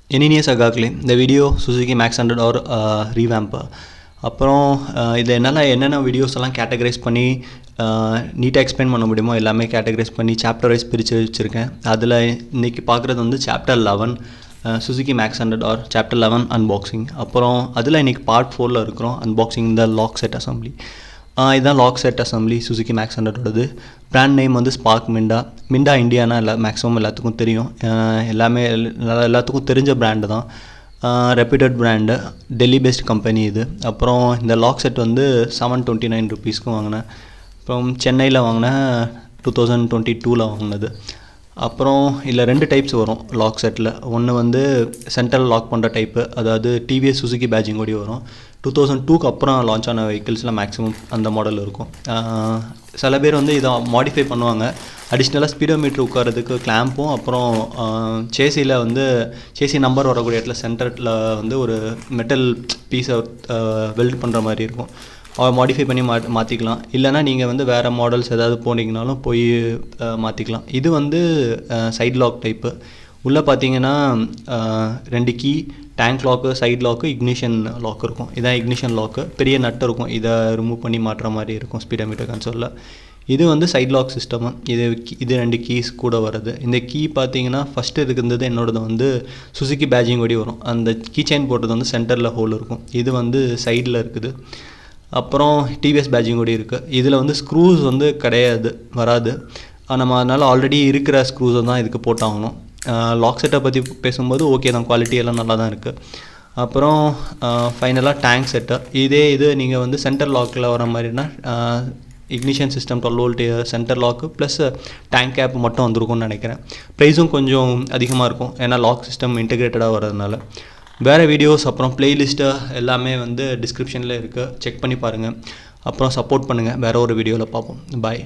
Engineer Sagakle, the video Suzuki Max 100 or revamp. அப்புறம் இதில் என்னென்ன வீடியோஸ் எல்லாம் கேட்டகரைஸ் பண்ணி நீட்டாக எக்ஸ்பிளைன் பண்ண முடியுமோ எல்லாமே கேட்டகரைஸ் பண்ணி சாப்டர் வைஸ் பிரித்து வச்சுருக்கேன். அதில் இன்றைக்கி பார்க்குறது வந்து chapter 11 Suzuki Max 100 R chapter 11 unboxing. அப்புறம் அதில் இன்றைக்கி பார்ட் 4ல் இருக்கிறோம், unboxing the lock set assembly. இதுதான் lock set assembly Suzuki Max 100ஓடது. பிராண்ட் நேம் வந்து ஸ்பார்க் மிண்டா இந்தியானா மேக்ஸிமம் எல்லாத்துக்கும் தெரியும். எல்லாத்துக்கும் தெரிஞ்ச பிராண்டு தான், reputed brand, Delhi based company இது. அப்புறம் இந்த லாக் செட் வந்து 729 ருபீஸ்க்கு வாங்கினேன். அப்புறம் சென்னையில் வாங்கினேன், 2022 வாங்கினது. அப்புறம் இதில் 2 டைப்ஸ் வரும் லாக் செட்டில். ஒன்று வந்து சென்ட்ரல் லாக் பண்ணுற டைப்பு, அதாவது டிவிஎஸ் சுசுகி பேட்ஜிங் கூடி வரும். 2002க்கு அப்புறம் லான்ச் ஆன வெஹிக்கிள்ஸில் மேக்ஸிமம் அந்த மாடல் இருக்கும். சில பேர் வந்து இதை மாடிஃபை பண்ணுவாங்க, அடிஷ்னலாக ஸ்பீடோமீட்டர் உட்காரதுக்கு கிளாம்பும், அப்புறம் சேசியில் வந்து சேசி நம்பர் வரக்கூடிய இடத்துல சென்டரில் வந்து ஒரு மெட்டல் பீஸை வெல்ட் பண்ணுற மாதிரி இருக்கும். மாடிஃபை பண்ணி மாற்றிக்கலாம். இல்லைனா நீங்கள் வந்து வேறு மாடல்ஸ் ஏதாவது போனீங்கனாலும் போய் மாற்றிக்கலாம். இது வந்து சைட் லாக் டைப்பு. உள்ளே பார்த்தீங்கன்னா 2 key, tank lock, side lock, ignition lock இருக்கும். இதான் இக்னிஷன் லாக்கு. பெரிய நட்டு இருக்கும், இதை ரிமூவ் பண்ணி மாட்டுற மாதிரி இருக்கும் ஸ்பீடோமீட்டர் கன்சோலில். இது வந்து சைட் லாக் சிஸ்டம். இது 2 கீஸ் கூட வருது. இந்த கீ பார்த்தீங்கன்னா ஃபஸ்ட்டு இருக்கிறது என்னோடது வந்து சுசுகி பேட்ஜிங் ஓடி வரும். அந்த கீ செயின் போட்டது வந்து சென்டரில் ஹோல் இருக்கும். இது வந்து சைடில் இருக்குது. அப்புறம் டிவிஎஸ் பேட்ஜிங் கூட இருக்குது. இதில் வந்து ஸ்க்ரூஸ் வந்து வராது. நம்ம அதனால் ஆல்ரெடி இருக்கிற ஸ்க்ரூஸை தான் இதுக்கு போட்டாகணும். லாக் செட்டை பற்றி பேசும்போது ஓகே தான், குவாலிட்டி எல்லாம் நல்லா தான் இருக்குது. அப்புறம் ஃபைனலாக டேங்க் செட்டு. இது நீங்கள் வந்து சென்டர் லாக்கில் வர மாதிரினா ignition system 12 volt center lock plus tank cap மட்டும் வந்திருக்கும்னு நினைக்கிறேன். ப்ரைஸும் கொஞ்சம் அதிகமாக இருக்கும், ஏன்னா லாக் சிஸ்டம் இன்டெகிரேட்டடாக வரதுனால. வேறு வீடியோஸ் அப்புறம் ப்ளேலிஸ்ட்டு எல்லாமே வந்து டிஸ்கிரிப்ஷனில் இருக்குது, செக் பண்ணி பாருங்கள். அப்புறம் சப்போர்ட் பண்ணுங்கள். வேறு ஒரு வீடியோவில் பார்ப்போம். பாய்.